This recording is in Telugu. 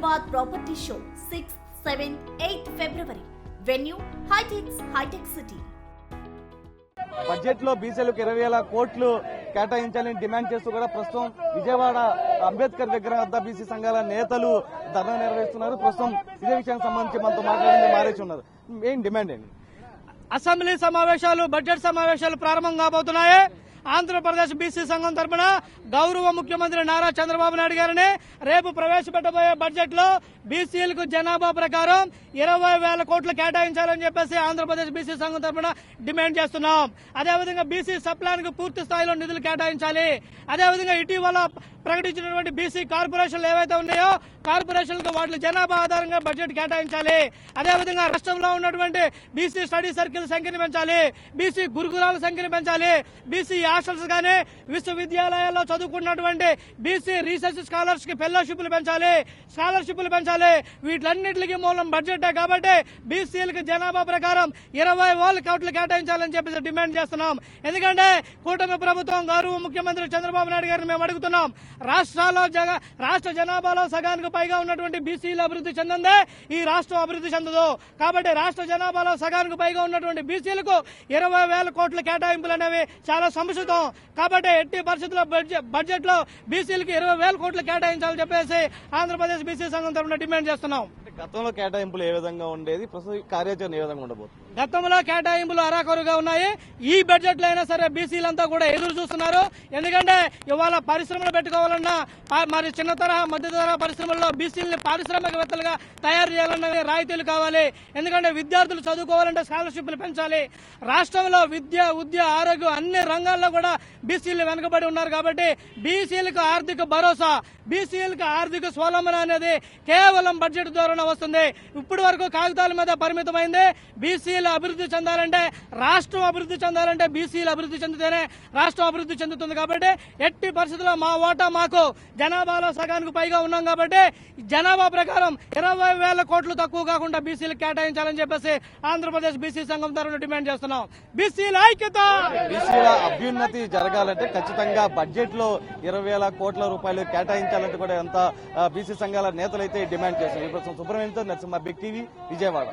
Hyderabad Property Show 6, 7, 8 February. Venue High-Tech City. Budget లో బీసీలకు 20,000 కోట్లు కేటాయించాలని డిమాండ్ చేస్తూ కూడా ప్రస్తుతం విజయవాడ అంబేద్కర్ విగ్రహం వద్ద బీసీ సంఘాల నేతలు ధర్నా నిర్వహిస్తున్నారు. ప్రస్తుతం ఇదే విషయానికి సంబంధించి మనతో మాట్లాడింది మారేసి ఉన్నారు. ఏం డిమాండ్ ఏంటి? అసెంబ్లీ సమావేశాలు బడ్జెట్ సమావేశాలు ప్రారంభం కాబోతున్నాయి. ఆంధ్రప్రదేశ్ బీసీ సంఘం తరపున గౌరవ ముఖ్యమంత్రి నారా చంద్రబాబు నాయుడు గారిని రేపు ప్రవేశపెట్టబోయే బడ్జెట్ లో బీసీలకు జనాభా ప్రకారం 20,000 కోట్లు కేటాయించాలని చెప్పేసి ఆంధ్రప్రదేశ్ బీసీ సంఘం తరపున డిమాండ్ చేస్తున్నాం. అదేవిధంగా బీసీ సప్లాన్ కు పూర్తి స్థాయిలో నిధులు కేటాయించాలి. అదేవిధంగా ఇటీవల ప్రకటించినటువంటి బీసీ కార్పొరేషన్లు ఏవైతే ఉన్నాయో కార్పొరేషన్లకు వాటి జనాభా ఆధారంగా బడ్జెట్ కేటాయించాలి. అదేవిధంగా రాష్ట్రంలో ఉన్నటువంటి బీసీ స్టడీ సర్కిల్ సంఖ్యను పెంచాలి. బీసీ గురుకులాల సంఖ్యను పెంచాలి. బీసీ హాస్టల్స్ గానీ విశ్వవిద్యాలయాల్లో చదువుకున్నటువంటి బీసీ రీసెర్చ్ స్కాలర్స్ కి ఫెలోషిప్లు పెంచాలి, స్కాలర్షిప్లు పెంచాలి. వీటన్నిటికీ మూలం బడ్జెటే కాబట్టి బీసీలకు జనాభా ప్రకారం 20,000 కోట్లు కేటాయించాలని చెప్పేసి డిమాండ్ చేస్తున్నాం. ఎందుకంటే కూటమి ప్రభుత్వం గౌరవ ముఖ్యమంత్రి చంద్రబాబు నాయుడు గారిని మేము అడుగుతున్నాం. రాష్ట్ర జనాభాలో సగానికి పైగా ఉన్నటువంటి బీసీలు అభివృద్ధి చెందిందే ఈ రాష్ట్రం అభివృద్ధి చెందదు. కాబట్టి రాష్ట్ర జనాభాలో సగానికి పైగా ఉన్నటువంటి బీసీలకు 20,000 కోట్ల కేటాయింపులు అనేవి చాలా సముచితం. కాబట్టి ఎట్టి పరిస్థితుల్లో బడ్జెట్ లో బీసీలకు 20,000 కోట్లు కేటాయించాలని చెప్పేసి ఆంధ్రప్రదేశ్ బీసీ సంఘం తరఫున డిమాండ్ చేస్తున్నాం. గతంలో కేటాయింపులు ఏ విధంగా ఉండేది, ప్రస్తుతం కార్యాచరణ ఏ విధంగా ఉండబోతుంది? గతంలో కేటాయింపులు అరాకొరుగా ఉన్నాయి. ఈ బడ్జెట్ లో అయినా సరే బీసీలంతా కూడా ఎదురు చూస్తున్నారు. ఎందుకంటే ఇవాళ పరిశ్రమలు పెట్టుకోవాలన్నా మరి చిన్న తరహా మధ్య తరహా పరిశ్రమల్లో బీసీలని పారిశ్రామికవేత్తలుగా తయారు చేయాలన్న రాయితీలు కావాలి. ఎందుకంటే విద్యార్థులు చదువుకోవాలంటే స్కాలర్షిప్లు పెంచాలి. రాష్ట్రంలో విద్య, ఉద్యోగ, ఆరోగ్యం అన్ని రంగాల్లో కూడా బీసీలు వెనుకబడి ఉన్నారు. కాబట్టి బీసీలకు ఆర్థిక భరోసా, బీసీలకు ఆర్థిక స్వావలంబన అనేది కేవలం బడ్జెట్ ద్వారా వస్తుంది. ఇప్పటి వరకు కాగితాల మీద పరిమితమైంది. బీసీలు అభివృద్ధి చెందాలంటే, రాష్ట్రం అభివృద్ధి చెందాలంటే బీసీలు అభివృద్ధి చెందితేనే రాష్ట్రం అభివృద్ధి చెందుతుంది. కాబట్టి ఎట్టి పరిస్థితుల్లో మా ఓటా మాకు జనాభాలో సగానికి పైగా ఉన్నాం. కాబట్టి జనాభా ప్రకారం 20,000 కోట్లు తక్కువ కాకుండా బీసీలకు కేటాయించాలని చెప్పేసి ఆంధ్రప్రదేశ్ బీసీ సంఘం తరఫున డిమాండ్ చేస్తున్నాం. బీసీల ఐక్యత. బీసీల అభ్యున్నతి జరగాలంటే ఖచ్చితంగా బడ్జెట్ లో 20,000 కోట్ల రూపాయలు కేటాయించాలంటే కూడా ఎంత బీసీ సంఘాల నేతలైతే డిమాండ్ చేస్తున్నారు. సుబ్రహ్మణ్యంతో నరసింహ, బిగ్ టీవీ, విజయవాడ.